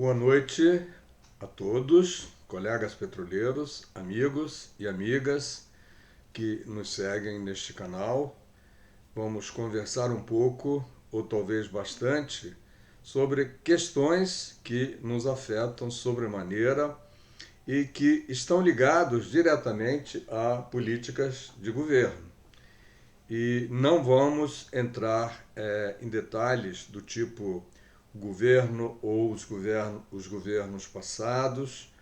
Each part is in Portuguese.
Boa noite a todos, colegas petroleiros, amigos e amigas que nos seguem neste canal. Vamos conversar um pouco, ou talvez bastante, sobre questões que nos afetam sobremaneira e que estão ligados diretamente a políticas de governo. E não vamos entrar em detalhes do tipo governo ou os governos passados.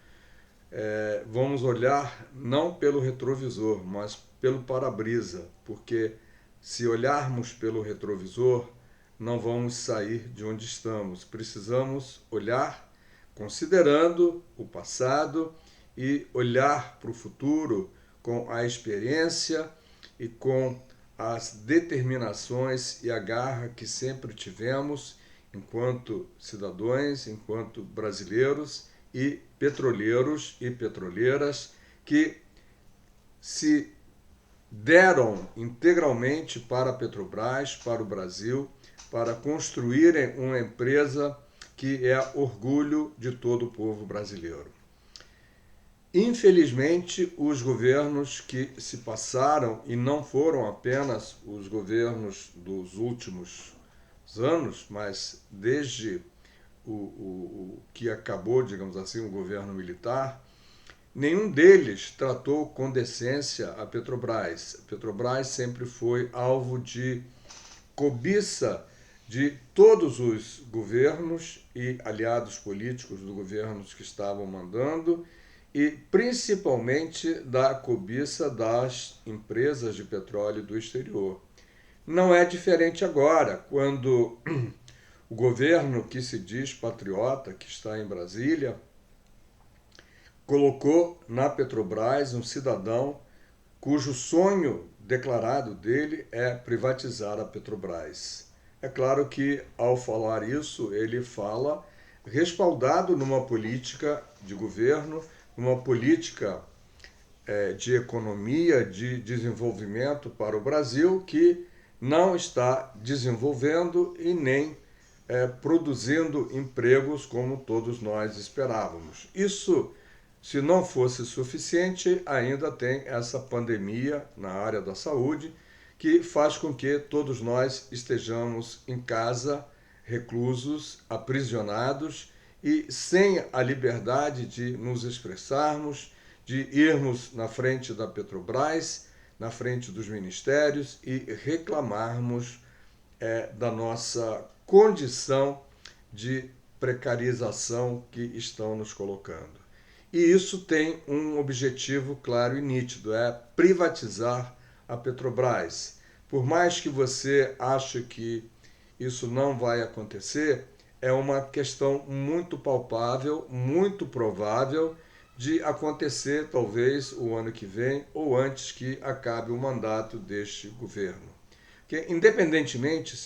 Vamos olhar não pelo retrovisor, mas pelo para-brisa, porque se olharmos pelo retrovisor, não vamos sair de onde estamos. Precisamos olhar considerando o passado e olhar para o futuro com a experiência e com as determinações e a garra que sempre tivemos enquanto cidadãos, enquanto brasileiros e petroleiros e petroleiras que se deram integralmente para a Petrobras, para o Brasil, para construírem uma empresa que é orgulho de todo o povo brasileiro. Infelizmente, os governos que se passaram, e não foram apenas os governos dos últimos anos, mas desde o que acabou, digamos assim, o governo militar, nenhum deles tratou com decência a Petrobras. A Petrobras sempre foi alvo de cobiça de todos os governos e aliados políticos dos governos que estavam mandando, e principalmente da cobiça das empresas de petróleo do exterior. Não é diferente agora, quando o governo que se diz patriota, que está em Brasília, colocou na Petrobras um cidadão cujo sonho declarado dele é privatizar a Petrobras. É claro que, ao falar isso, ele fala respaldado numa política de governo, numa política de economia, de desenvolvimento para o Brasil, que não está desenvolvendo e nem produzindo empregos como todos nós esperávamos. Isso, se não fosse suficiente, ainda tem essa pandemia na área da saúde, que faz com que todos nós estejamos em casa, reclusos, aprisionados e sem a liberdade de nos expressarmos, de irmos na frente da Petrobras, na frente dos ministérios e reclamarmos da nossa condição de precarização que estão nos colocando. E isso tem um objetivo claro e nítido, é privatizar a Petrobras. Por mais que você ache que isso não vai acontecer, é uma questão muito palpável, muito provável de acontecer talvez o ano que vem ou antes que acabe o mandato deste governo. Que, independentemente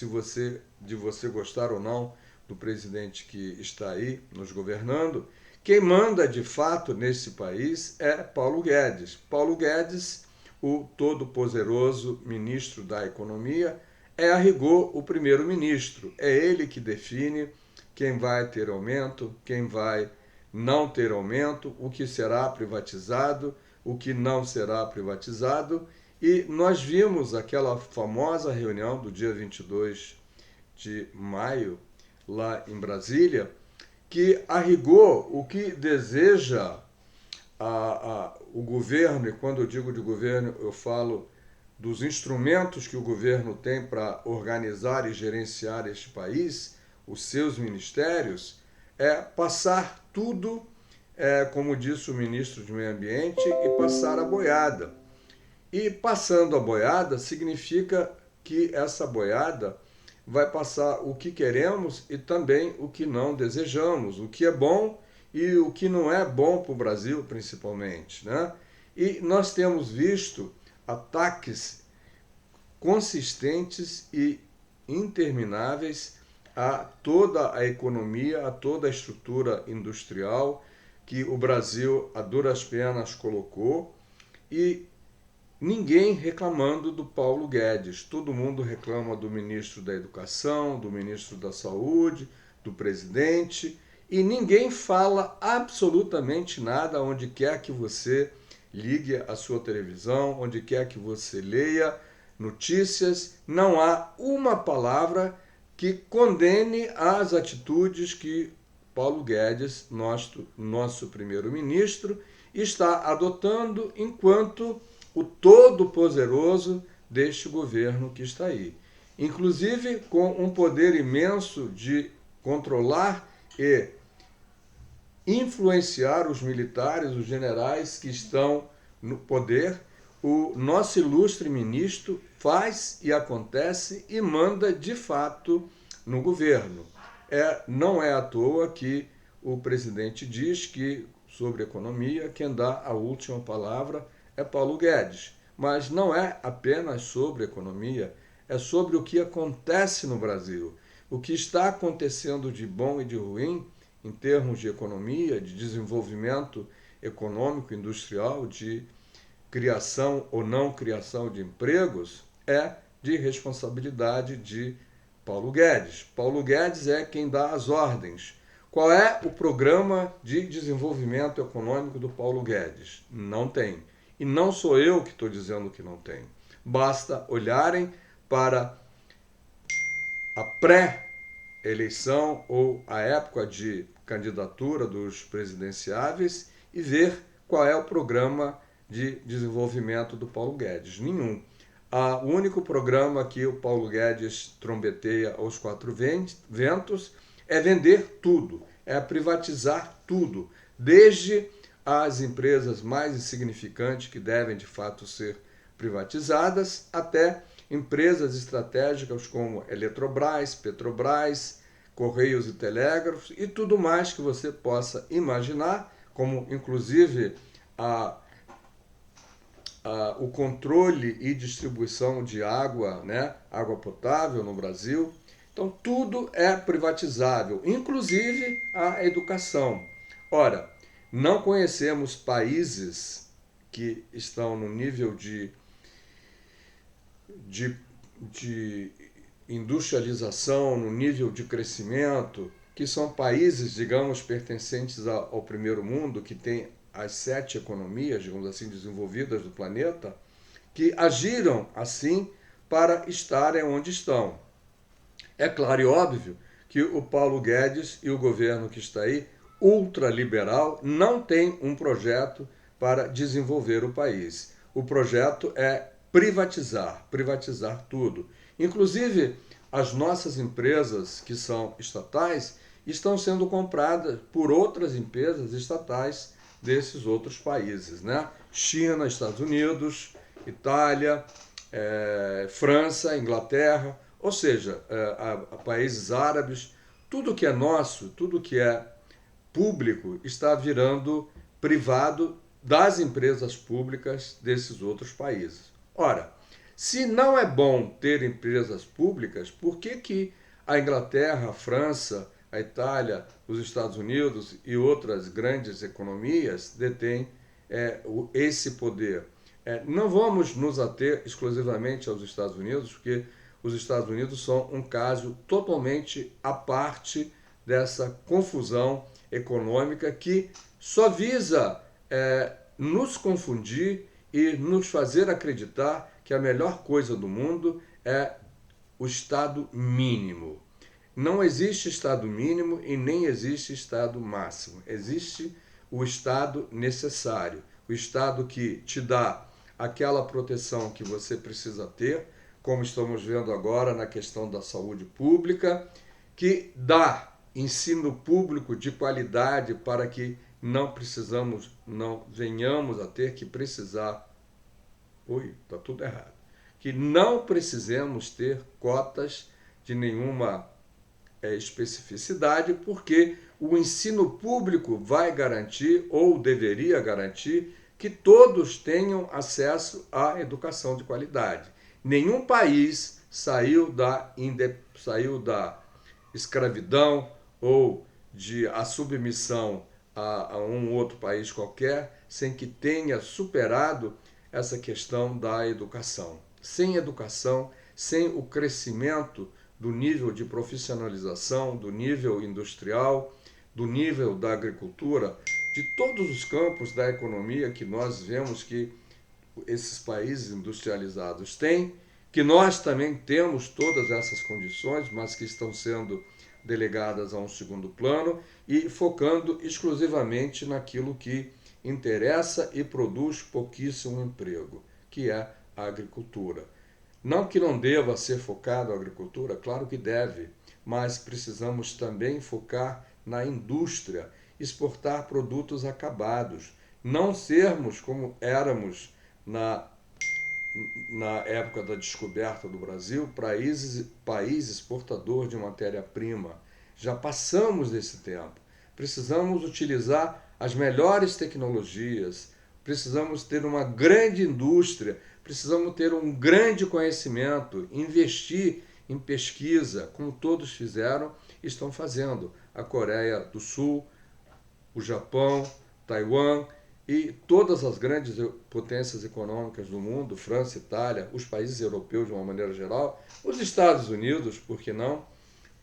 de você gostar ou não do presidente que está aí nos governando, quem manda de fato nesse país é Paulo Guedes. Paulo Guedes, o todo-poderoso ministro da Economia, é a rigor o primeiro-ministro. É ele que define quem vai ter aumento, quem vai não ter aumento, o que será privatizado, o que não será privatizado. E nós vimos aquela famosa reunião do dia 22 de maio, lá em Brasília, que, a rigor, o que deseja o governo, e quando eu digo de governo, eu falo dos instrumentos que o governo tem para organizar e gerenciar este país, os seus ministérios, é passar tudo, como disse o ministro do Meio Ambiente, e passar a boiada. E passando a boiada significa que essa boiada vai passar o que queremos e também o que não desejamos, o que é bom e o que não é bom para o Brasil, principalmente, né? E nós temos visto ataques consistentes e intermináveis a toda a economia, a toda a estrutura industrial que o Brasil, a duras penas, colocou, e ninguém reclamando do Paulo Guedes. Todo mundo reclama do ministro da Educação, do ministro da Saúde, do presidente, e ninguém fala absolutamente nada onde quer que você ligue a sua televisão, onde quer que você leia notícias, não há uma palavra que condene as atitudes que Paulo Guedes, nosso primeiro-ministro, está adotando enquanto o todo-poderoso deste governo que está aí. Inclusive com um poder imenso de controlar e influenciar os militares, os generais que estão no poder. O nosso ilustre ministro faz e acontece e manda de fato no governo. Não é à toa que o presidente diz que, sobre economia, quem dá a última palavra é Paulo Guedes. Mas não é apenas sobre economia, é sobre o que acontece no Brasil. O que está acontecendo de bom e de ruim em termos de economia, de desenvolvimento econômico, industrial, de criação ou não criação de empregos, é de responsabilidade de Paulo Guedes. Paulo Guedes é quem dá as ordens. Qual é o programa de desenvolvimento econômico do Paulo Guedes? Não tem. E não sou eu que estou dizendo que não tem. Basta olharem para a pré-eleição ou a época de candidatura dos presidenciáveis e ver qual é o programa de desenvolvimento do Paulo Guedes. Nenhum. O único programa que o Paulo Guedes trombeteia aos quatro ventos é vender tudo, é privatizar tudo, desde as empresas mais insignificantes que devem de fato ser privatizadas até empresas estratégicas como Eletrobras, Petrobras, Correios e Telégrafos e tudo mais que você possa imaginar, como inclusive o controle e distribuição de água, né? Água potável no Brasil. Então tudo é privatizável, inclusive a educação. Ora, não conhecemos países que estão no nível de industrialização, no nível de crescimento, que são países, digamos, pertencentes ao primeiro mundo, que tem as 7 economias, digamos assim, desenvolvidas do planeta, que agiram assim para estarem onde estão. É claro e óbvio que o Paulo Guedes e o governo que está aí, ultraliberal, não tem um projeto para desenvolver o país. O projeto é privatizar tudo. Inclusive, as nossas empresas que são estatais estão sendo compradas por outras empresas estatais desses outros países, né? China, Estados Unidos, Itália, França, Inglaterra, ou seja, países árabes. Tudo que é nosso, tudo que é público está virando privado das empresas públicas desses outros países. Ora, se não é bom ter empresas públicas, por que a Inglaterra, a França, a Itália, os Estados Unidos e outras grandes economias detêm esse poder? Não vamos nos ater exclusivamente aos Estados Unidos, porque os Estados Unidos são um caso totalmente à parte dessa confusão econômica que só visa nos confundir e nos fazer acreditar que a melhor coisa do mundo é o Estado mínimo. Não existe Estado mínimo e nem existe Estado máximo. Existe o Estado necessário, o Estado que te dá aquela proteção que você precisa ter, como estamos vendo agora na questão da saúde pública, que dá ensino público de qualidade para que não venhamos a ter que precisar. Está tudo errado. Que não precisemos ter cotas de nenhuma especificidade, porque o ensino público vai garantir, ou deveria garantir, que todos tenham acesso à educação de qualidade. Nenhum país saiu da escravidão ou a submissão a um outro país qualquer sem que tenha superado essa questão da educação. Sem educação, sem o crescimento do nível de profissionalização, do nível industrial, do nível da agricultura, de todos os campos da economia que nós vemos que esses países industrializados têm, que nós também temos todas essas condições, mas que estão sendo delegadas a um segundo plano e focando exclusivamente naquilo que interessa e produz pouquíssimo emprego, que é a agricultura. Não que não deva ser focado a agricultura, claro que deve, mas precisamos também focar na indústria, exportar produtos acabados, não sermos como éramos na, na época da descoberta do Brasil, país exportador de matéria-prima. Já passamos desse tempo. Precisamos utilizar as melhores tecnologias, precisamos ter uma grande indústria, precisamos ter um grande conhecimento, investir em pesquisa, como todos fizeram e estão fazendo. A Coreia do Sul, o Japão, Taiwan e todas as grandes potências econômicas do mundo, França, Itália, os países europeus de uma maneira geral, os Estados Unidos, por que não,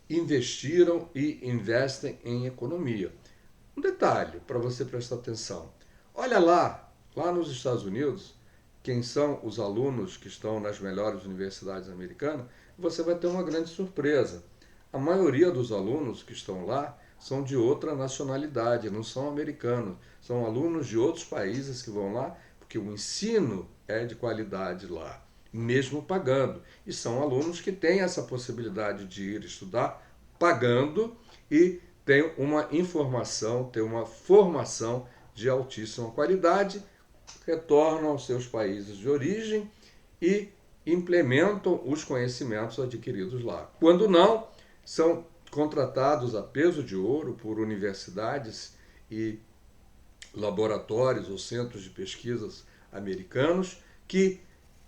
investiram e investem em economia. Um detalhe para você prestar atenção. Olha lá nos Estados Unidos, quem são os alunos que estão nas melhores universidades americanas, você vai ter uma grande surpresa. A maioria dos alunos que estão lá são de outra nacionalidade, não são americanos, são alunos de outros países que vão lá, porque o ensino é de qualidade lá, mesmo pagando. E são alunos que têm essa possibilidade de ir estudar pagando e têm uma informação, têm uma formação de altíssima qualidade, retornam aos seus países de origem e implementam os conhecimentos adquiridos lá. Quando não, são contratados a peso de ouro por universidades e laboratórios ou centros de pesquisas americanos que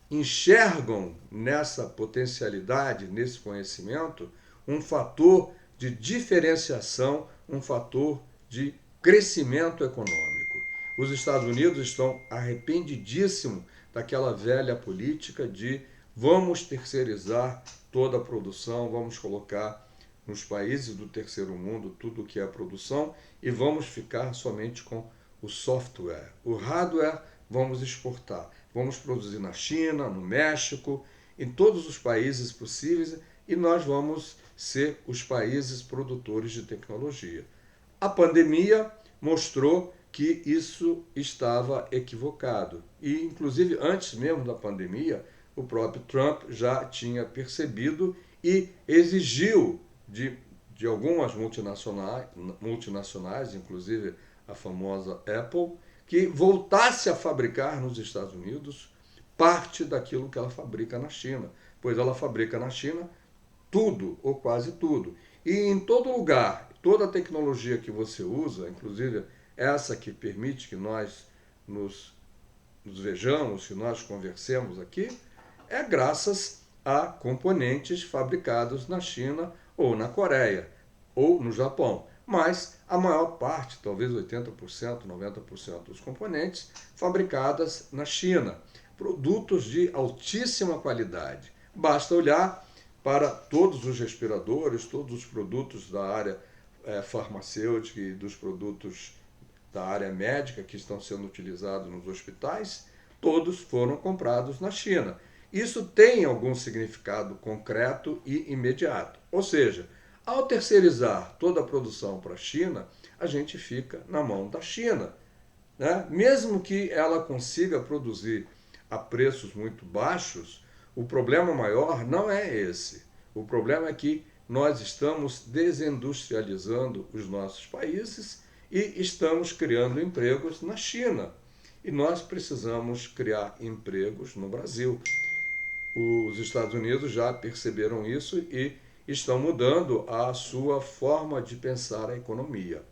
enxergam nessa potencialidade, nesse conhecimento, um fator de diferenciação, um fator de crescimento econômico. Os Estados Unidos estão arrependidíssimos daquela velha política de vamos terceirizar toda a produção, vamos colocar nos países do terceiro mundo tudo o que é produção e vamos ficar somente com o software. O hardware vamos exportar. Vamos produzir na China, no México, em todos os países possíveis e nós vamos ser os países produtores de tecnologia. A pandemia mostrou que isso estava equivocado. E, inclusive, antes mesmo da pandemia, o próprio Trump já tinha percebido e exigiu de algumas multinacionais, inclusive a famosa Apple, que voltasse a fabricar nos Estados Unidos parte daquilo que ela fabrica na China, pois ela fabrica na China tudo ou quase tudo. E em todo lugar, toda a tecnologia que você usa, inclusive essa que permite que nós nos vejamos, que nós conversemos aqui, é graças a componentes fabricados na China ou na Coreia ou no Japão. Mas a maior parte, talvez 80%, 90% dos componentes fabricadas na China. Produtos de altíssima qualidade. Basta olhar para todos os respiradores, todos os produtos da área farmacêutica e dos produtos da área médica que estão sendo utilizados nos hospitais, todos foram comprados na China. Isso tem algum significado concreto e imediato. Ou seja, ao terceirizar toda a produção para a China, a gente fica na mão da China, né? Mesmo que ela consiga produzir a preços muito baixos, o problema maior não é esse. O problema é que nós estamos desindustrializando os nossos países e estamos criando empregos na China. E nós precisamos criar empregos no Brasil. Os Estados Unidos já perceberam isso e estão mudando a sua forma de pensar a economia.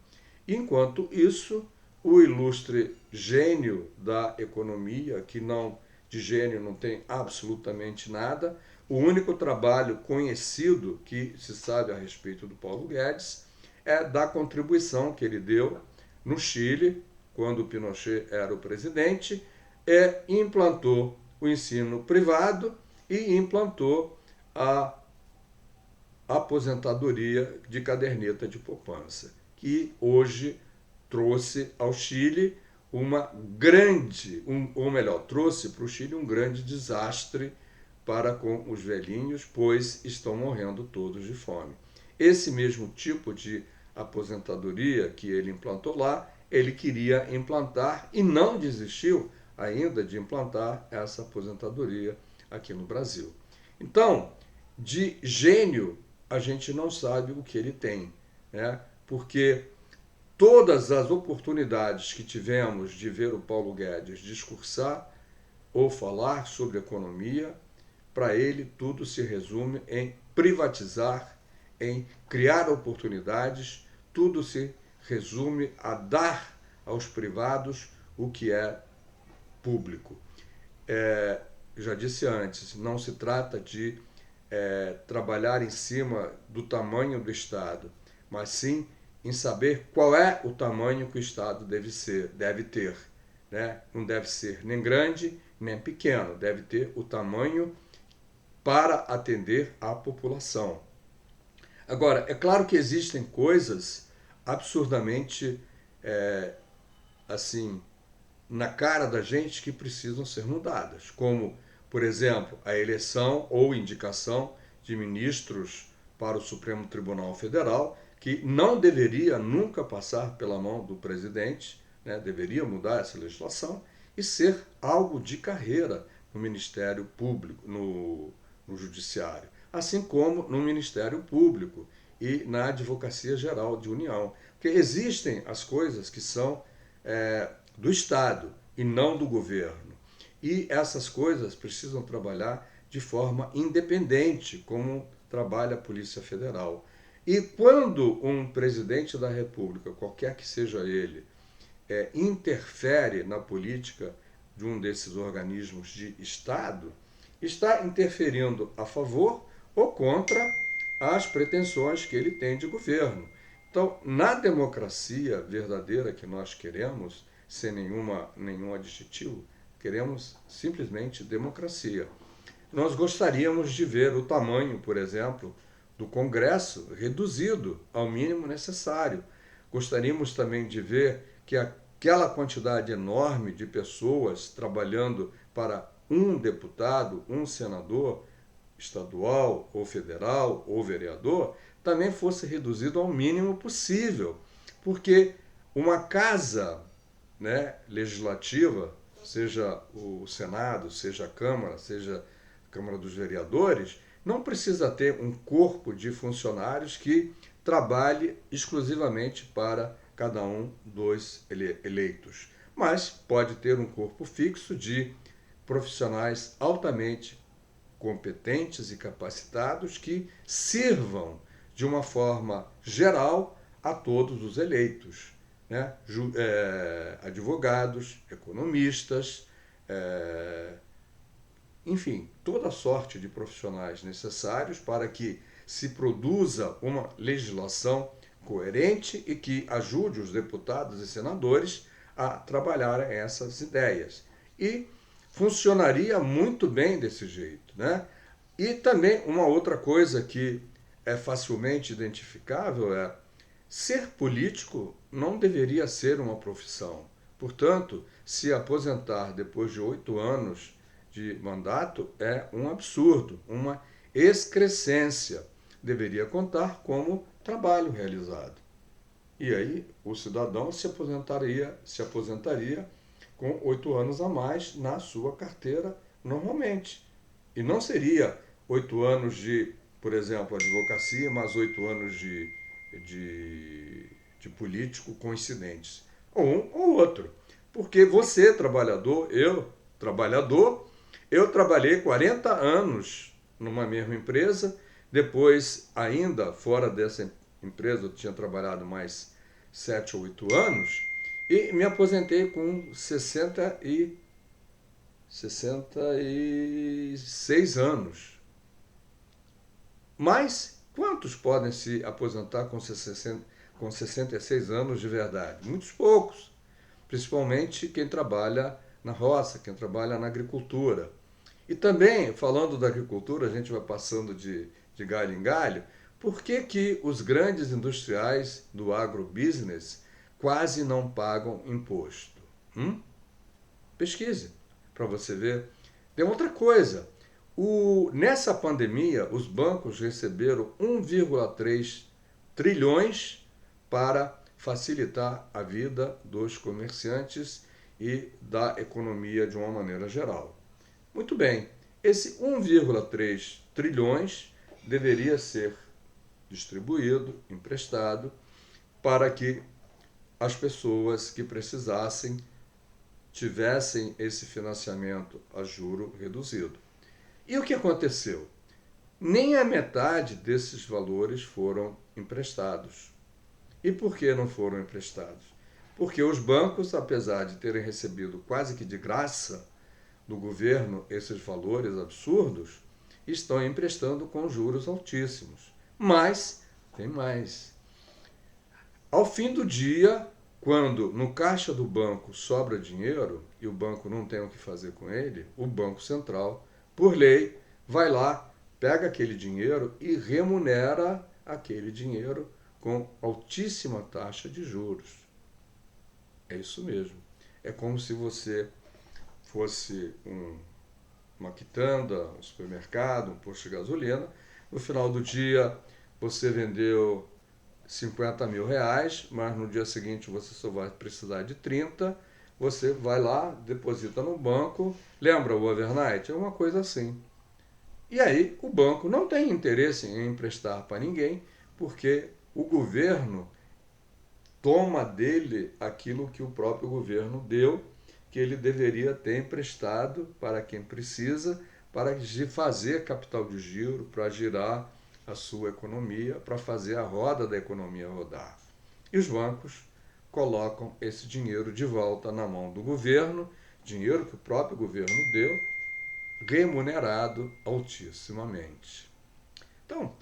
Enquanto isso, o ilustre gênio da economia, que não de gênio não tem absolutamente nada, o único trabalho conhecido que se sabe a respeito do Paulo Guedes é da contribuição que ele deu no Chile, quando o Pinochet era o presidente, implantou o ensino privado e implantou a aposentadoria de caderneta de poupança, que hoje trouxe ao Chile uma grande, ou melhor, trouxe para o Chile um grande desastre para com os velhinhos, pois estão morrendo todos de fome. Esse mesmo tipo de aposentadoria que ele implantou lá, ele queria implantar e não desistiu ainda de implantar essa aposentadoria aqui no Brasil. Então, de gênio, a gente não sabe o que ele tem, né? Porque todas as oportunidades que tivemos de ver o Paulo Guedes discursar ou falar sobre economia, para ele tudo se resume em privatizar, em criar oportunidades, tudo se resume a dar aos privados o que é público. Já disse antes, não se trata de trabalhar em cima do tamanho do Estado, mas sim em saber qual é o tamanho que o Estado deve ter. Né? Não deve ser nem grande nem pequeno, deve ter o tamanho para atender a população. Agora, é claro que existem coisas absurdamente assim, na cara da gente que precisam ser mudadas, como, por exemplo, a eleição ou indicação de ministros para o Supremo Tribunal Federal, que não deveria nunca passar pela mão do presidente, né? Deveria mudar essa legislação e ser algo de carreira no Ministério Público, no Judiciário, assim como no Ministério Público e na Advocacia Geral de União. Porque existem as coisas que são do Estado e não do governo. E essas coisas precisam trabalhar de forma independente, como trabalha a Polícia Federal. E quando um presidente da República, qualquer que seja ele, interfere na política de um desses organismos de Estado, está interferindo a favor ou contra as pretensões que ele tem de governo. Então, na democracia verdadeira que nós queremos, sem nenhum adjetivo, queremos simplesmente democracia. Nós gostaríamos de ver o tamanho, por exemplo, do Congresso reduzido ao mínimo necessário. Gostaríamos também de ver que aquela quantidade enorme de pessoas trabalhando para um deputado, um senador estadual ou federal ou vereador, também fosse reduzido ao mínimo possível, porque uma casa, né, legislativa, seja o Senado, seja a Câmara dos Vereadores, não precisa ter um corpo de funcionários que trabalhe exclusivamente para cada um dos eleitos, mas pode ter um corpo fixo de profissionais altamente competentes e capacitados que sirvam de uma forma geral a todos os eleitos, né? Advogados, economistas, enfim, toda sorte de profissionais necessários para que se produza uma legislação coerente e que ajude os deputados e senadores a trabalhar essas ideias. E funcionaria muito bem desse jeito, né? E também uma outra coisa que é facilmente identificável é ser político não deveria ser uma profissão. Portanto, se aposentar depois de 8 anos de mandato é um absurdo, uma excrescência. Deveria contar como trabalho realizado. E aí o cidadão se aposentaria com 8 anos a mais na sua carteira normalmente. E não seria 8 anos de, por exemplo, advocacia, mas 8 anos de político coincidentes. Ou um ou outro. Porque você, trabalhador, eu trabalhei 40 anos numa mesma empresa, depois, ainda fora dessa empresa, eu tinha trabalhado mais 7 ou 8 anos, e me aposentei com 66 anos. Mas quantos podem se aposentar com 66 anos de verdade? Muitos poucos, principalmente quem trabalha na roça, quem trabalha na agricultura. E também, falando da agricultura, a gente vai passando de galho em galho, Por que que os grandes industriais do agrobusiness quase não pagam imposto? Pesquise para você ver. Tem outra coisa. Nessa pandemia, os bancos receberam 1,3 trilhões para facilitar a vida dos comerciantes e da economia de uma maneira geral. Muito bem, esse 1,3 trilhões deveria ser distribuído, emprestado, para que as pessoas que precisassem tivessem esse financiamento a juro reduzido. E o que aconteceu? Nem a metade desses valores foram emprestados. E por que não foram emprestados? Porque os bancos, apesar de terem recebido quase que de graça do governo esses valores absurdos, estão emprestando com juros altíssimos. Mas tem mais. Ao fim do dia, quando no caixa do banco sobra dinheiro e o banco não tem o que fazer com ele, o Banco Central, por lei, vai lá, pega aquele dinheiro e remunera aquele dinheiro com altíssima taxa de juros. É isso mesmo. É como se você fosse uma quitanda, um supermercado, um posto de gasolina. No final do dia, você vendeu 50 mil reais, mas no dia seguinte você só vai precisar de 30, você vai lá, deposita no banco, lembra o overnight? É uma coisa assim. E aí o banco não tem interesse em emprestar para ninguém, porque o governo toma dele aquilo que o próprio governo deu, que ele deveria ter emprestado para quem precisa, para fazer capital de giro, para girar a sua economia, para fazer a roda da economia rodar. E os bancos colocam esse dinheiro de volta na mão do governo, dinheiro que o próprio governo deu, remunerado altissimamente. Então,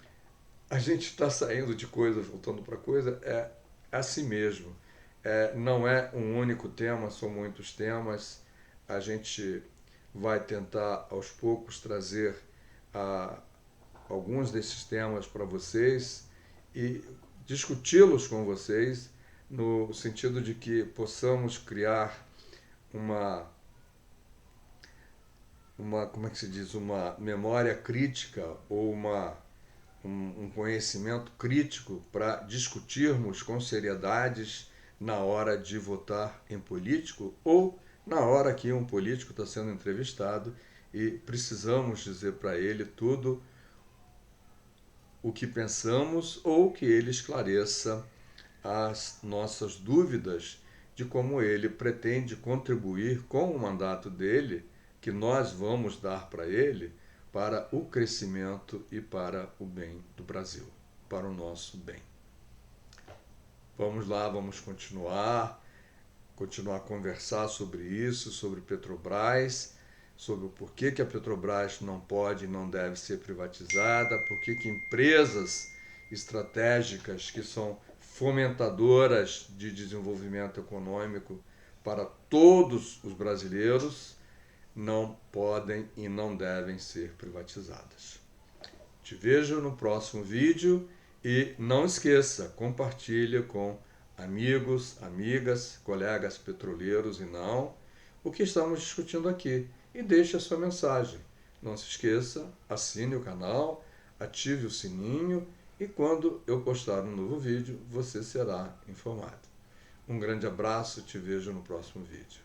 a gente está saindo de coisa, voltando para coisa, é assim mesmo. Não é um único tema, são muitos temas. A gente vai tentar, aos poucos, trazer alguns desses temas para vocês e discuti-los com vocês, no sentido de que possamos criar como é que se diz, uma memória crítica ou um conhecimento crítico para discutirmos com seriedades na hora de votar em político ou na hora que um político está sendo entrevistado e precisamos dizer para ele tudo o que pensamos ou que ele esclareça as nossas dúvidas de como ele pretende contribuir com o mandato dele, que nós vamos dar para ele, para o crescimento e para o bem do Brasil, para o nosso bem. Vamos lá, vamos continuar a conversar sobre isso, sobre Petrobras, sobre o porquê que a Petrobras não pode e não deve ser privatizada, porquê que empresas estratégicas que são fomentadoras de desenvolvimento econômico para todos os brasileiros não podem e não devem ser privatizadas. Te vejo no próximo vídeo e não esqueça, compartilhe com amigos, amigas, colegas petroleiros e não o que estamos discutindo aqui e deixe a sua mensagem. Não se esqueça, assine o canal, ative o sininho e quando eu postar um novo vídeo, você será informado. Um grande abraço, te vejo no próximo vídeo.